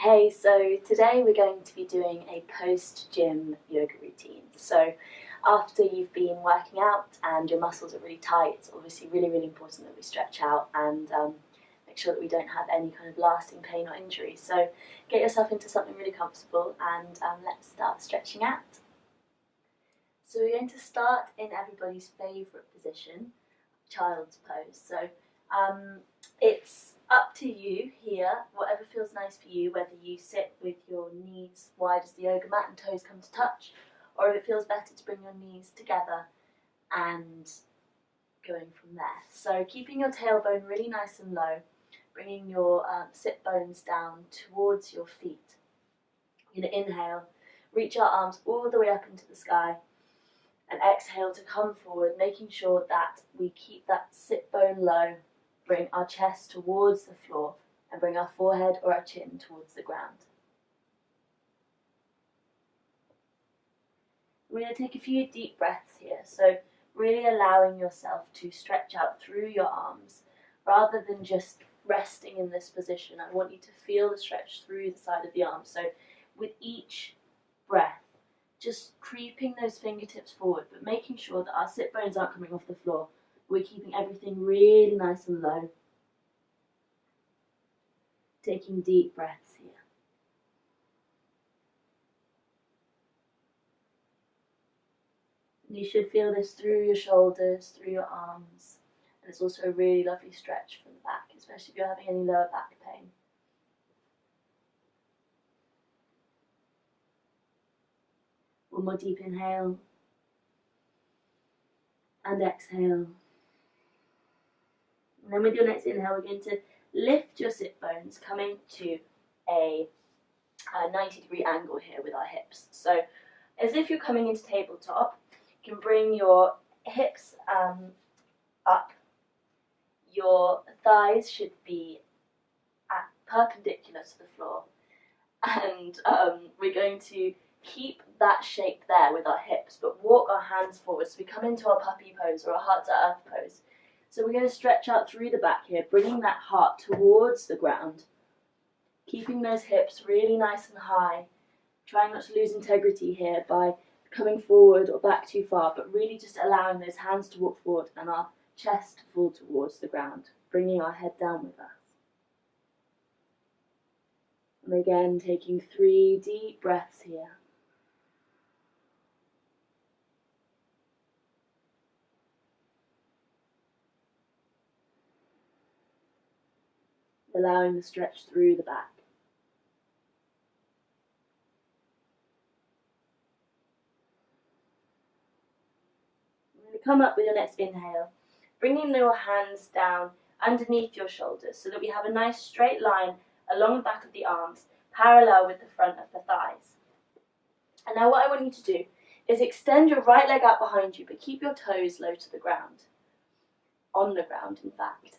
Hey, so today we're going to be doing a post-gym yoga routine. So after you've been working out and your muscles are really tight, it's obviously really important that we stretch out and make sure that we don't have any kind of lasting pain or injury. So get yourself into something really comfortable and let's start stretching out. So we're going to start in everybody's favourite position, child's pose. So it's up to you here, whatever feels nice for you, whether you sit with your knees wide as the yoga mat and toes come to touch, or if it feels better to bring your knees together and going from there. So keeping your tailbone really nice and low, bringing your sit bones down towards your feet. You're going to inhale, reach our arms all the way up into the sky, and exhale to come forward, making sure that we keep that sit bone low. Bring our chest towards the floor and bring our forehead or our chin towards the ground. We're going to take a few deep breaths here, so really allowing yourself to stretch out through your arms rather than just resting in this position. I want you to feel the stretch through the side of the arms. So with each breath, just creeping those fingertips forward, but making sure that our sit bones aren't coming off the floor. We're keeping everything really nice and low. Taking deep breaths here. And you should feel this through your shoulders, through your arms. And it's also a really lovely stretch from the back, especially if you're having any lower back pain. One more deep inhale. And exhale. And then with your next inhale, we're going to lift your sit bones, coming to a 90-degree angle here with our hips. So as if you're coming into tabletop, you can bring your hips up. Your thighs should be perpendicular to the floor. And we're going to keep that shape there with our hips, but walk our hands forward. So we come into our puppy pose or our heart to earth pose. So we're going to stretch out through the back here, bringing that heart towards the ground, keeping those hips really nice and high, trying not to lose integrity here by coming forward or back too far, but really just allowing those hands to walk forward and our chest to fall towards the ground, bringing our head down with us. And again, taking 3 deep breaths here. Allowing the stretch through the back. You're going to come up with your next inhale, bringing your hands down underneath your shoulders so that we have a nice straight line along the back of the arms, parallel with the front of the thighs. And now what I want you to do is extend your right leg out behind you, but keep your toes low to the ground, on the ground in fact.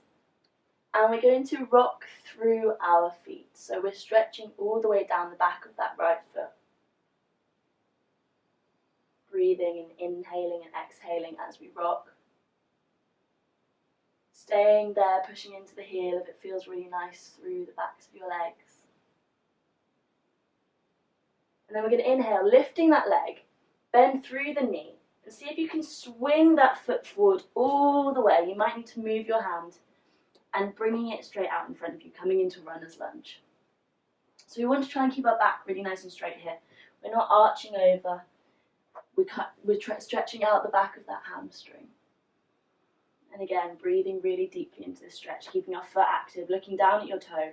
And we're going to rock through our feet. So we're stretching all the way down the back of that right foot. Breathing and inhaling and exhaling as we rock. Staying there, pushing into the heel if it feels really nice through the backs of your legs. And then we're going to inhale, lifting that leg, bend through the knee, and see if you can swing that foot forward all the way. You might need to move your hand and bringing it straight out in front of you, coming into runner's lunge. So we want to try and keep our back really nice and straight here. We're not arching over. We're stretching out the back of that hamstring. And again, breathing really deeply into this stretch, keeping our foot active, looking down at your toe.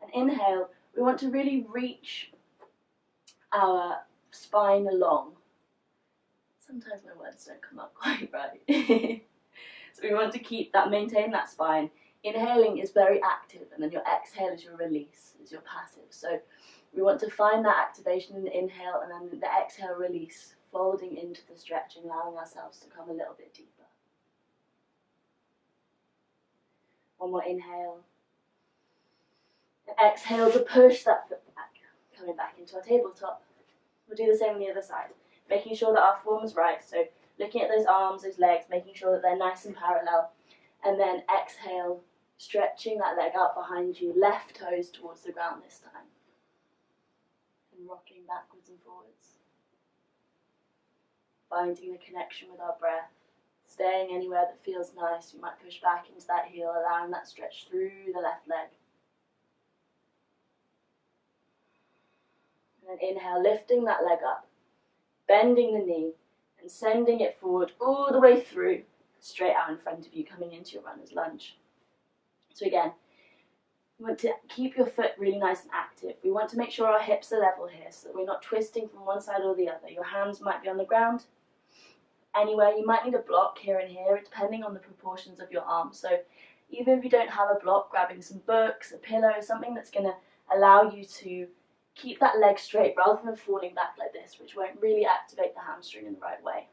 And inhale, we want to really reach our spine along. Sometimes my words don't come up quite right. So we want to keep that, maintain that spine. Inhaling is very active, and then your exhale is your release, is your passive. So we want to find that activation in the inhale, and then the exhale release, folding into the stretching, allowing ourselves to come a little bit deeper. One more inhale. And exhale to push that foot back, coming back into our tabletop. We'll do the same on the other side, making sure that our form is right. So looking at those arms, those legs, making sure that they're nice and parallel. And then exhale, Stretching that leg out behind you, left toes towards the ground this time. And rocking backwards and forwards. Finding the connection with our breath. Staying anywhere that feels nice. You might push back into that heel, allowing that stretch through the left leg. And then inhale, lifting that leg up, bending the knee, and sending it forward all the way through, straight out in front of you, coming into your runner's lunge. So again, you want to keep your foot really nice and active. We want to make sure our hips are level here so that we're not twisting from one side or the other. Your hands might be on the ground. Anywhere, you might need a block here and here, depending on the proportions of your arms. So even if you don't have a block, grabbing some books, a pillow, something that's going to allow you to keep that leg straight rather than falling back like this, which won't really activate the hamstring in the right way.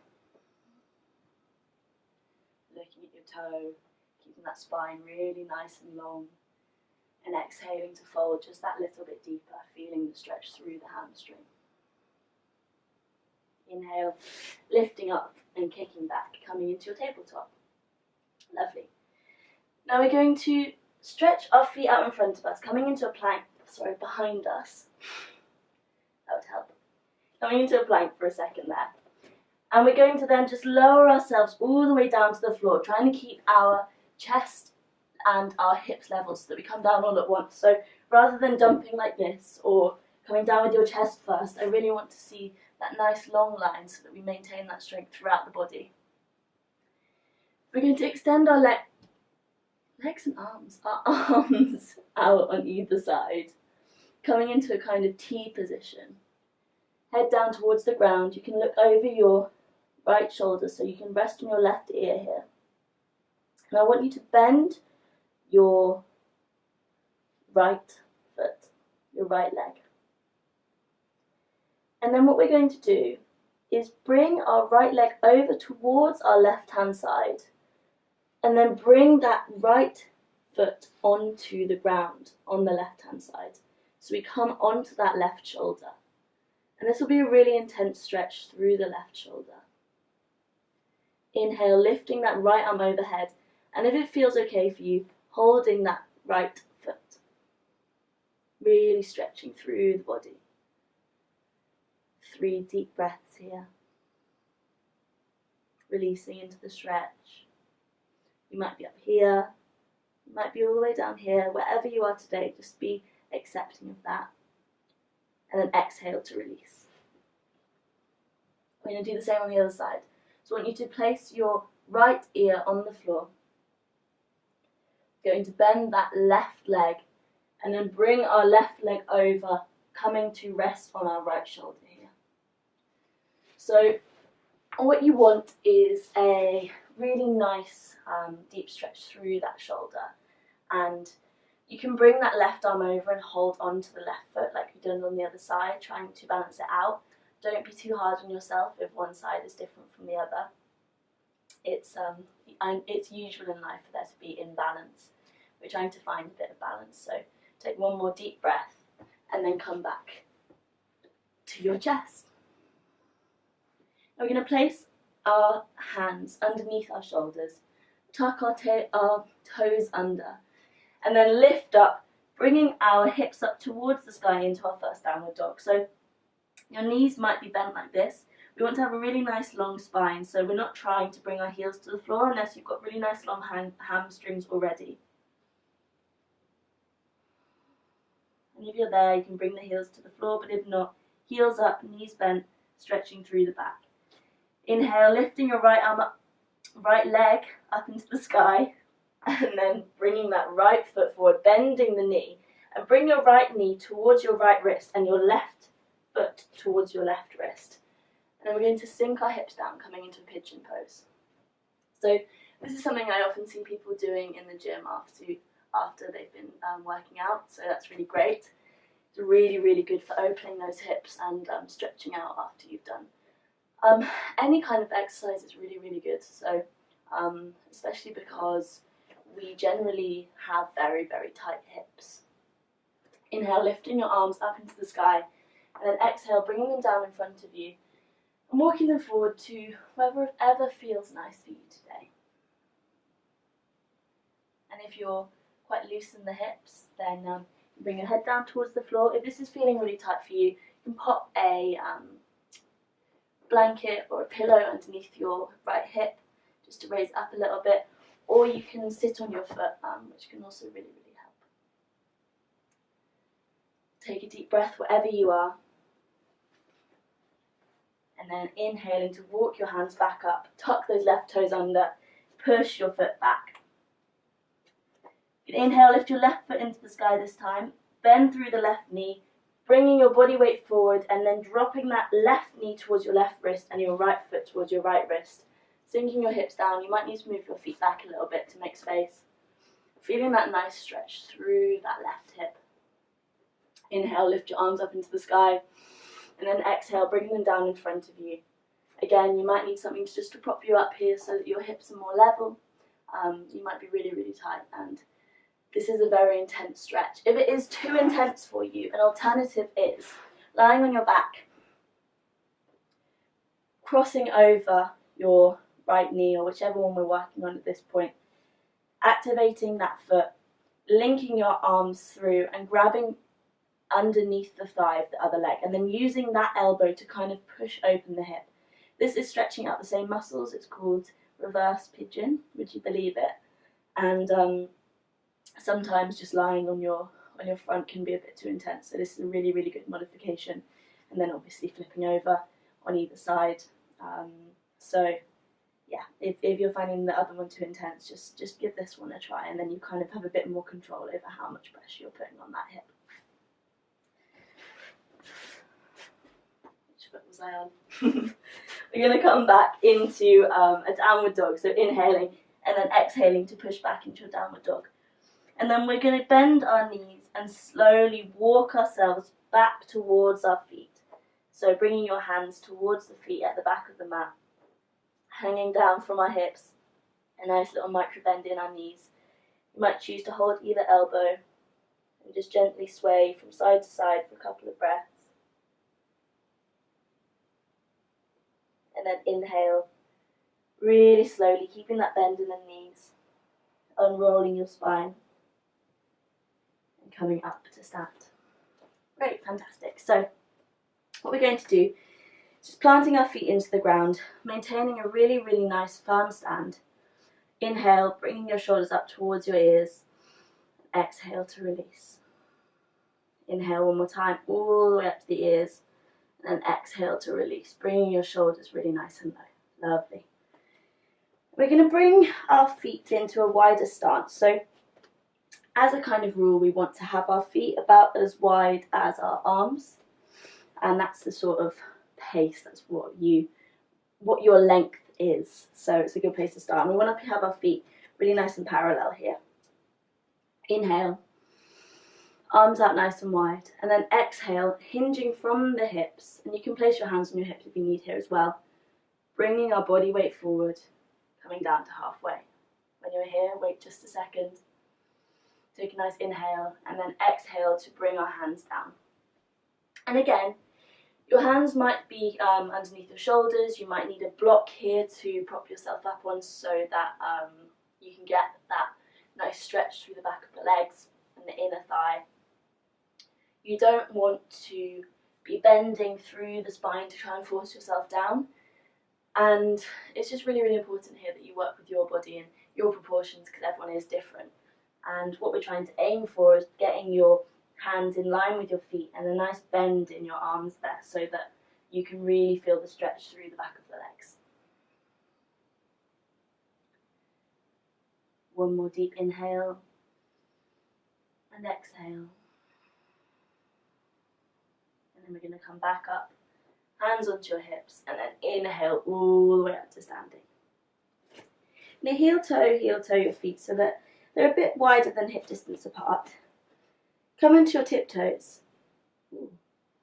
Looking at your toe, keeping that spine really nice and long, and exhaling to fold just that little bit deeper, feeling the stretch through the hamstring. Inhale, lifting up and kicking back, coming into your tabletop. Lovely. Now we're going to stretch our feet out in front of us, coming into a plank, behind us. That would help. Coming into a plank for a second there. And we're going to then just lower ourselves all the way down to the floor, trying to keep our chest and our hips level so that we come down all at once. So rather than dumping like this or coming down with your chest first, I really want to see that nice long line so that we maintain that strength throughout the body. We're going to extend our legs and arms, our arms out on either side, coming into a kind of T position. Head down towards the ground. You can look over your right shoulder so you can rest on your left ear here. And I want you to bend your right foot, your right leg. And then what we're going to do is bring our right leg over towards our left hand side and then bring that right foot onto the ground on the left hand side. So we come onto that left shoulder. And this will be a really intense stretch through the left shoulder. Inhale, lifting that right arm overhead. And if it feels okay for you, holding that right foot. Really stretching through the body. 3 deep breaths here. Releasing into the stretch. You might be up here. You might be all the way down here. Wherever you are today, just be accepting of that. And then exhale to release. We're going to do the same on the other side. So I want you to place your right ear on the floor. Going to bend that left leg and then bring our left leg over, coming to rest on our right shoulder here. So what you want is a really nice deep stretch through that shoulder, and you can bring that left arm over and hold on to the left foot like you've done on the other side, trying to balance it out. Don't be too hard on yourself if one side is different from the other. It's usual in life for there to be imbalance. We're trying to find a bit of balance, so take one more deep breath and then come back to your chest. Now we're going to place our hands underneath our shoulders, tuck our toes under, and then lift up, bringing our hips up towards the sky into our first downward dog. So your knees might be bent like this. We want to have a really nice long spine, so we're not trying to bring our heels to the floor unless you've got really nice long hamstrings already. And if you're there, you can bring the heels to the floor, but if not, heels up, knees bent, stretching through the back. Inhale, lifting your right arm up, right leg up into the sky, and then bringing that right foot forward, bending the knee, and bring your right knee towards your right wrist and your left foot towards your left wrist. And then we're going to sink our hips down, coming into a pigeon pose. So this is something I often see people doing in the gym after they've been working out, so that's really great. It's really, really good for opening those hips and stretching out after you've done. Any kind of exercise is really, really good, so especially because we generally have very, very tight hips. Inhale, lifting your arms up into the sky, and then exhale, bringing them down in front of you and walking them forward to wherever feels nice for you today. And if you're quite loose in the hips, then bring your head down towards the floor. If this is feeling really tight for you, you can pop a blanket or a pillow underneath your right hip just to raise it up a little bit, or you can sit on your foot, which can also really, really help. Take a deep breath wherever you are, and then inhaling to walk your hands back up, tuck those left toes under, push your foot back. You can inhale, lift your left foot into the sky this time, bend through the left knee, bringing your body weight forward and then dropping that left knee towards your left wrist and your right foot towards your right wrist. Sinking your hips down, you might need to move your feet back a little bit to make space. Feeling that nice stretch through that left hip. Inhale, lift your arms up into the sky, and then exhale, bringing them down in front of you. Again, you might need something just to prop you up here so that your hips are more level. You might be really, really tight, and this is a very intense stretch. If it is too intense for you, an alternative is lying on your back, crossing over your right knee, or whichever one we're working on at this point, activating that foot, linking your arms through and grabbing underneath the thigh of the other leg, and then using that elbow to kind of push open the hip. This is stretching out the same muscles. It's called reverse pigeon, would you believe it? And sometimes just lying on your front can be a bit too intense, so this is a really, really good modification. And then obviously flipping over on either side. So yeah, if you're finding the other one too intense, just give this one a try, and then you kind of have a bit more control over how much pressure you're putting on that hip. Which foot was I on? We're going to come back into a downward dog, so inhaling and then exhaling to push back into a downward dog. And then we're going to bend our knees and slowly walk ourselves back towards our feet. So bringing your hands towards the feet at the back of the mat, hanging down from our hips, a nice little micro bend in our knees. You might choose to hold either elbow and just gently sway from side to side for a couple of breaths. And then inhale, really slowly, keeping that bend in the knees, unrolling your spine, and coming up to stand. Great, fantastic. So what we're going to do is just planting our feet into the ground, maintaining a really, really nice firm stand. Inhale, bringing your shoulders up towards your ears. Exhale to release. Inhale one more time, all the way up to the ears. And then exhale to release, bringing your shoulders really nice and low. Lovely. We're going to bring our feet into a wider stance. So as a kind of rule, we want to have our feet about as wide as our arms. And that's the sort of pace, that's what your length is. So it's a good place to start. And we want to have our feet really nice and parallel here. Inhale. Arms out nice and wide, and then exhale, hinging from the hips, and you can place your hands on your hips if you need here as well, bringing our body weight forward, coming down to halfway. When you're here, wait just a second, take a nice inhale, and then exhale to bring our hands down. And again, your hands might be underneath your shoulders. You might need a block here to prop yourself up on so that you can get that nice stretch through the back of the legs and the inner thigh. You don't want to be bending through the spine to try and force yourself down. And it's just really, really important here that you work with your body and your proportions, because everyone is different. And what we're trying to aim for is getting your hands in line with your feet and a nice bend in your arms there, so that you can really feel the stretch through the back of the legs. One more deep inhale and exhale. And then we're going to come back up, hands onto your hips, and then inhale all the way up to standing. Now heel toe your feet so that they're a bit wider than hip distance apart. Come into your tiptoes. Ooh,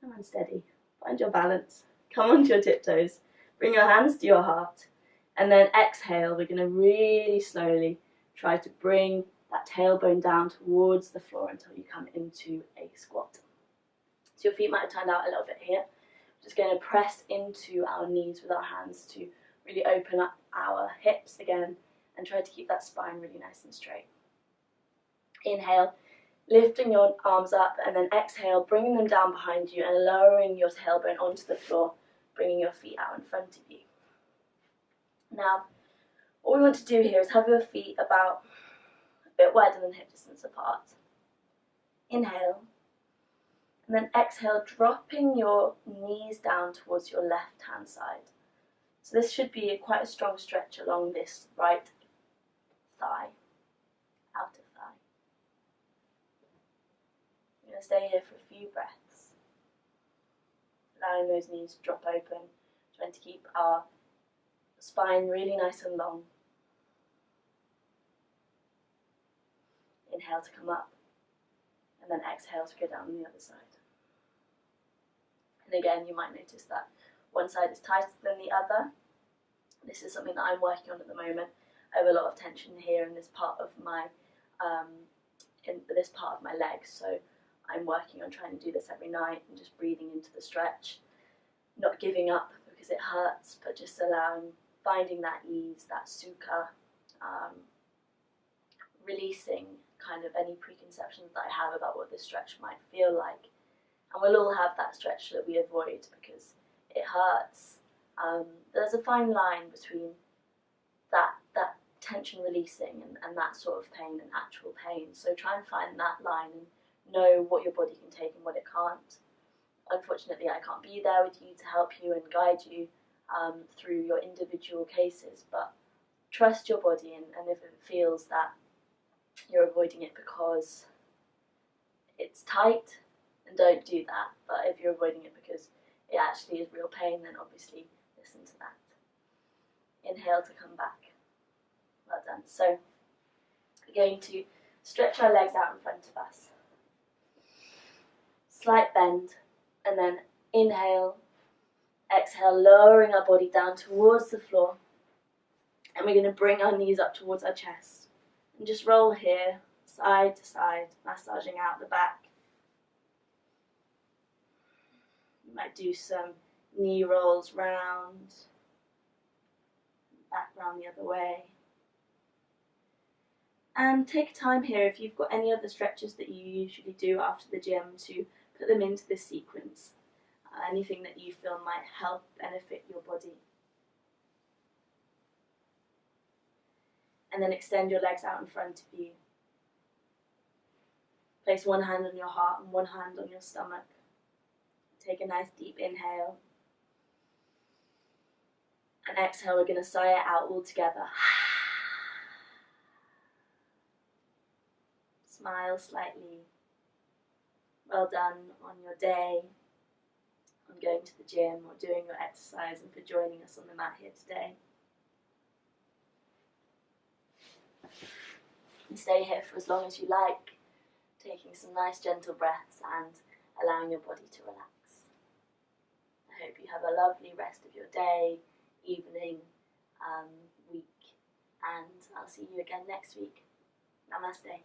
come unsteady. Find your balance. Come onto your tiptoes. Bring your hands to your heart. And then exhale. We're going to really slowly try to bring that tailbone down towards the floor until you come into a squat. So your feet might have turned out a little bit here. Just going to press into our knees with our hands to really open up our hips again and try to keep that spine really nice and straight. Inhale, lifting your arms up, and then exhale, bringing them down behind you and lowering your tailbone onto the floor, bringing your feet out in front of you. Now, what we want to do here is have your feet about a bit wider than hip distance apart. Inhale, and then exhale, dropping your knees down towards your left hand side. So this should be quite a strong stretch along this right thigh, outer thigh. We're going to stay here for a few breaths, allowing those knees to drop open, trying to keep our spine really nice and long. Inhale to come up, and then exhale to go down the other side. And again, you might notice that one side is tighter than the other. This is something that I'm working on at the moment. I have a lot of tension here in this part of my legs, so I'm working on trying to do this every night and just breathing into the stretch, not giving up because it hurts, but just finding that ease, that sukha, releasing kind of any preconceptions that I have about what this stretch might feel like. And we'll all have that stretch that we avoid because it hurts. There's a fine line between that tension releasing and that sort of pain and actual pain. So try and find that line and know what your body can take and what it can't. Unfortunately, I can't be there with you to help you and guide you through your individual cases, but trust your body, and if it feels that you're avoiding it because it's tight, then don't do that. But if you're avoiding it because it actually is real pain, then obviously listen to that. Inhale to come back. Well done. So we're going to stretch our legs out in front of us. Slight bend, and then inhale, exhale, lowering our body down towards the floor. And we're going to bring our knees up towards our chest. And just roll here, side to side, massaging out the back. You might do some knee rolls round, back round the other way. And take time here, if you've got any other stretches that you usually do after the gym, to put them into this sequence. Anything that you feel might help benefit your body. And then extend your legs out in front of you. Place one hand on your heart and one hand on your stomach. Take a nice deep inhale. And exhale, we're going to sigh it out all together. Smile slightly. Well done on your day, on going to the gym or doing your exercise, and for joining us on the mat here today. And stay here for as long as you like, taking some nice gentle breaths and allowing your body to relax. I hope you have a lovely rest of your day, evening, week, and I'll see you again next week. Namaste.